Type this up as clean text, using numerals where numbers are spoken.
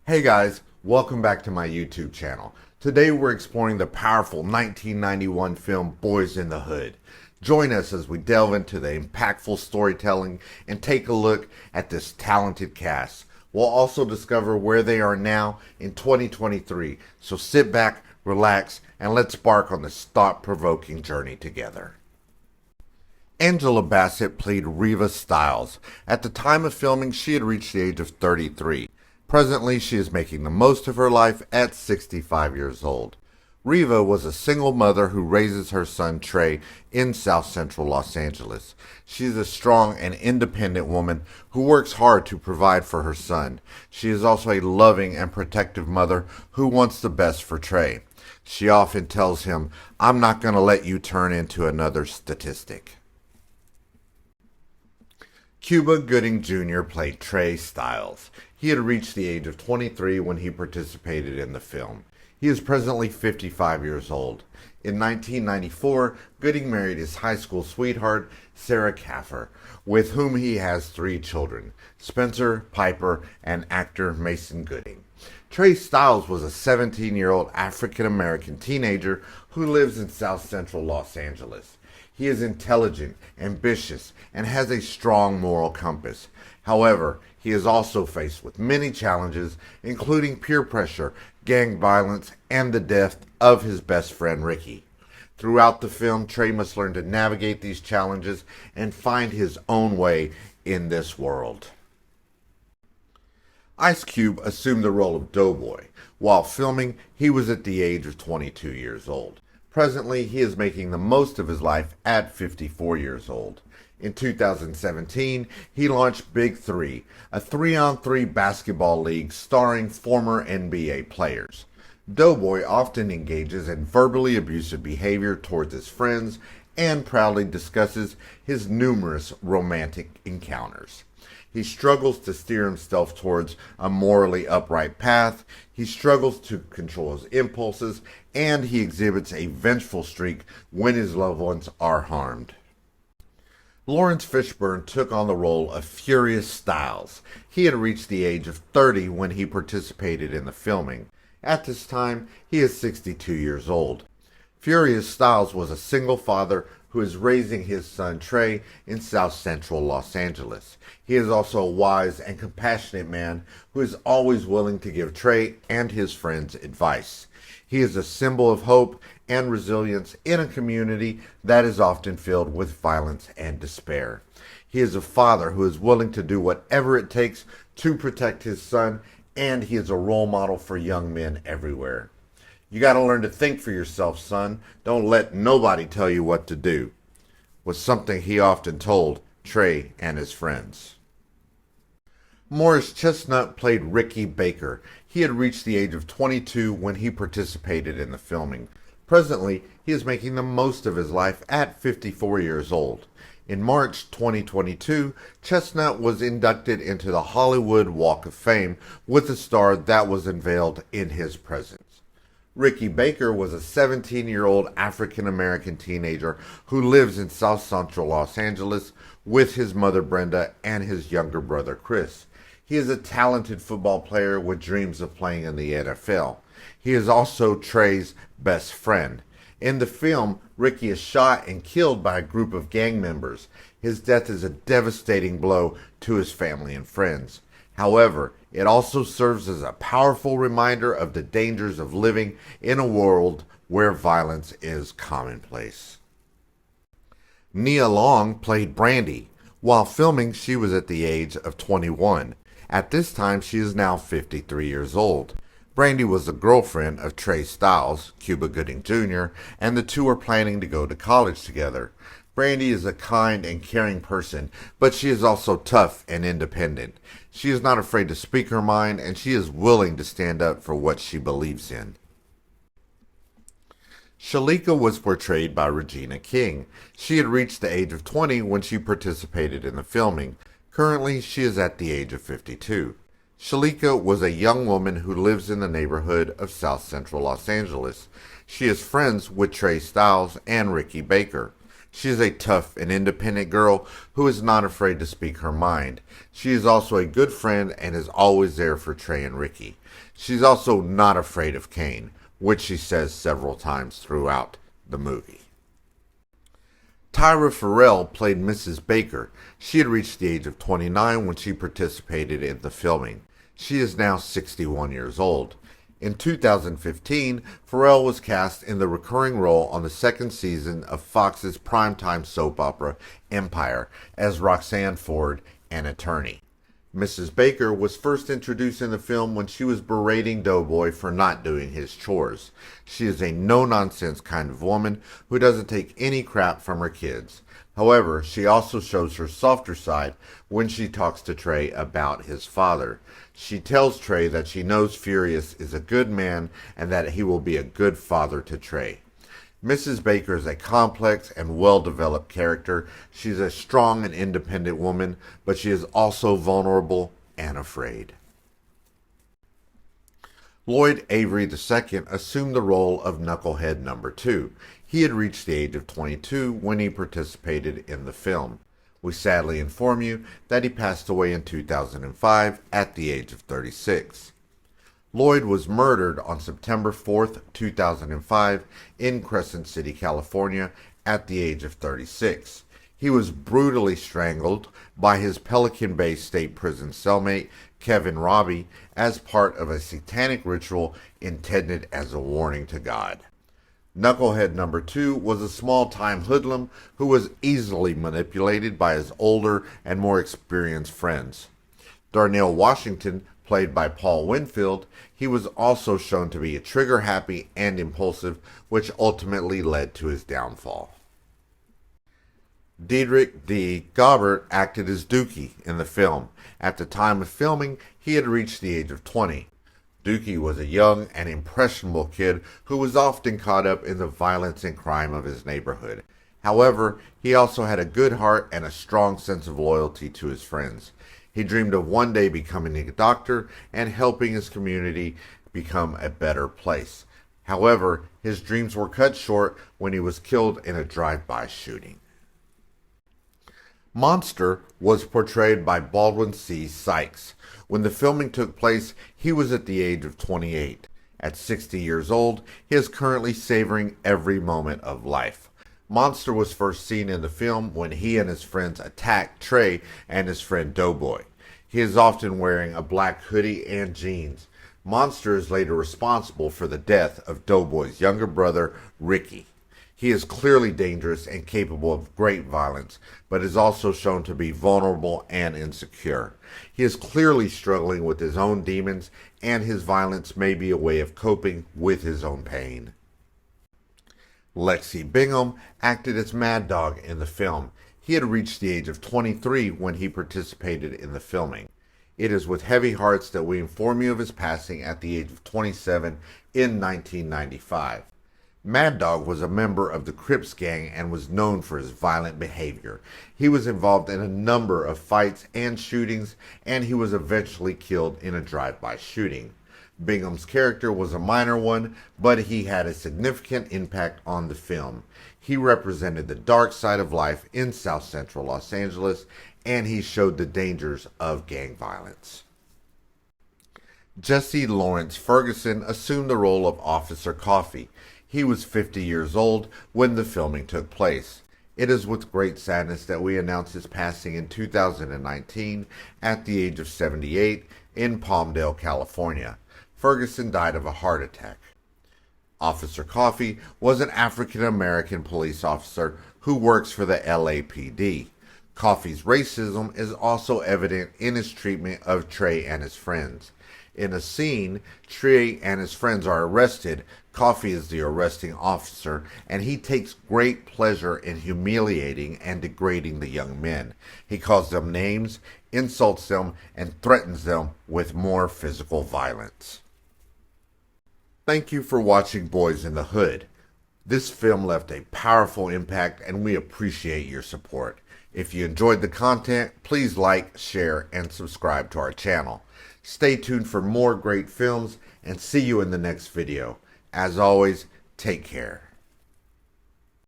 Hey guys, welcome back to my YouTube channel. Today we're exploring the powerful 1991 film Boys in the Hood. Join us as we delve into the impactful storytelling and take a look at this talented cast. We'll also discover where they are now in 2023. So sit back, relax, and let's embark on this thought-provoking journey together. Angela Bassett played Reva Stiles. At the time of filming, she had reached the age of 33. Presently, she is making the most of her life at 65 years old. Reva was a single mother who raises her son Trey in South Central Los Angeles. She is a strong and independent woman who works hard to provide for her son. She is also a loving and protective mother who wants the best for Trey. She often tells him, "I'm not going to let you turn into another statistic." Cuba Gooding Jr. played Trey Stiles. He had reached the age of 23 when he participated in the film. He is presently 55 years old. In 1994, Gooding married his high school sweetheart, Sarah Caffer, with whom he has 3 children, Spencer, Piper, and actor Mason Gooding. Trey Stiles was a 17-year-old African-American teenager who lives in South Central Los Angeles. He is intelligent, ambitious, and has a strong moral compass. However, he is also faced with many challenges, including peer pressure, gang violence, and the death of his best friend Ricky. Throughout the film, Trey must learn to navigate these challenges and find his own way in this world. Ice Cube assumed the role of Doughboy. While filming, he was at the age of 22 years old. Presently, he is making the most of his life at 54 years old. In 2017, he launched Big 3, a 3-on-3 basketball league starring former NBA players. Doughboy often engages in verbally abusive behavior towards his friends and proudly discusses his numerous romantic encounters. He struggles to steer himself towards a morally upright path, he struggles to control his impulses, and he exhibits a vengeful streak when his loved ones are harmed. Lawrence Fishburne took on the role of Furious Stiles. He had reached the age of 30 when he participated in the filming. At this time, he is 62 years old. Furious Stiles was a single father who is raising his son Trey in South Central Los Angeles. He is also a wise and compassionate man who is always willing to give Trey and his friends advice. He is a symbol of hope and resilience in a community that is often filled with violence and despair. He is a father who is willing to do whatever it takes to protect his son, and he is a role model for young men everywhere. "You got to learn to think for yourself, son. Don't let nobody tell you what to do," was something he often told Trey and his friends. Morris Chestnut played Ricky Baker. He had reached the age of 22 when he participated in the filming. Presently, he is making the most of his life at 54 years old. In March 2022, Chestnut was inducted into the Hollywood Walk of Fame with a star that was unveiled in his presence. Ricky Baker was a 17-year-old African-American teenager who lives in South Central Los Angeles with his mother Brenda and his younger brother Chris. He is a talented football player with dreams of playing in the NFL. He is also Trey's best friend. In the film, Ricky is shot and killed by a group of gang members. His death is a devastating blow to his family and friends. However, it also serves as a powerful reminder of the dangers of living in a world where violence is commonplace. Nia Long played Brandy. While filming, she was at the age of 21. At this time, she is now 53 years old. Brandy was the girlfriend of Trey Stiles, Cuba Gooding Jr., and the two are planning to go to college together. Brandy is a kind and caring person, but she is also tough and independent. She is not afraid to speak her mind, and she is willing to stand up for what she believes in. Shalika was portrayed by Regina King. She had reached the age of 20 when she participated in the filming. Currently, she is at the age of 52. Shalika was a young woman who lives in the neighborhood of South Central Los Angeles. She is friends with Trey Stiles and Ricky Baker. She is a tough and independent girl who is not afraid to speak her mind. She is also a good friend and is always there for Trey and Ricky. She's also not afraid of Kane, which she says several times throughout the movie. Tyra Farrell played Mrs. Baker. She had reached the age of 29 when she participated in the filming. She is now 61 years old. In 2015, Farrell was cast in the recurring role on the second season of Fox's primetime soap opera Empire as Roxanne Ford, an attorney. Mrs. Baker was first introduced in the film when she was berating Doughboy for not doing his chores. She is a no-nonsense kind of woman who doesn't take any crap from her kids. However, she also shows her softer side when she talks to Trey about his father. She tells Trey that she knows Furious is a good man and that he will be a good father to Trey. Mrs. Baker is a complex and well-developed character. She's a strong and independent woman, but she is also vulnerable and afraid. Lloyd Avery II assumed the role of Knucklehead number 2. He had reached the age of 22 when he participated in the film. We sadly inform you that he passed away in 2005 at the age of 36. Lloyd was murdered on September 4th, 2005 in Crescent City, California at the age of 36. He was brutally strangled by his Pelican Bay State Prison cellmate, Kevin Robbie, as part of a satanic ritual intended as a warning to God. Knucklehead number 2 was a small-time hoodlum who was easily manipulated by his older and more experienced friends. Darnell Washington, played by Paul Winfield, he was also shown to be trigger-happy and impulsive, which ultimately led to his downfall. Diedrich D. Gaubert acted as Dookie in the film. At the time of filming, he had reached the age of 20. Dookie was a young and impressionable kid who was often caught up in the violence and crime of his neighborhood. However, he also had a good heart and a strong sense of loyalty to his friends. He dreamed of one day becoming a doctor and helping his community become a better place. However, his dreams were cut short when he was killed in a drive-by shooting. Monster was portrayed by Baldwin C. Sykes. When the filming took place, he was at the age of 28. At 60 years old, he is currently savoring every moment of life. Monster was first seen in the film when he and his friends attacked Trey and his friend Doughboy. He is often wearing a black hoodie and jeans. Monster is later responsible for the death of Doughboy's younger brother, Ricky. He is clearly dangerous and capable of great violence, but is also shown to be vulnerable and insecure. He is clearly struggling with his own demons, and his violence may be a way of coping with his own pain. Lexi Bingham acted as Mad Dog in the film. He had reached the age of 23 when he participated in the filming. It is with heavy hearts that we inform you of his passing at the age of 27 in 1995. Mad Dog was a member of the Crips gang and was known for his violent behavior. He was involved in a number of fights and shootings, and he was eventually killed in a drive-by shooting. Bingham's character was a minor one, but he had a significant impact on the film. He represented the dark side of life in South Central Los Angeles, and he showed the dangers of gang violence. Jesse Lawrence Ferguson assumed the role of Officer Coffee. He was 50 years old when the filming took place. It is with great sadness that we announce his passing in 2019 at the age of 78 in Palmdale, California. Ferguson died of a heart attack. Officer Coffee was an African-American police officer who works for the LAPD. Coffee's racism is also evident in his treatment of Trey and his friends. In a scene, Trey and his friends are arrested. Coffee is the arresting officer, and he takes great pleasure in humiliating and degrading the young men. He calls them names, insults them, and threatens them with more physical violence. Thank you for watching Boys in the Hood. This film left a powerful impact, and we appreciate your support. If you enjoyed the content, please like, share, and subscribe to our channel. Stay tuned for more great films, and see you in the next video. As always, take care.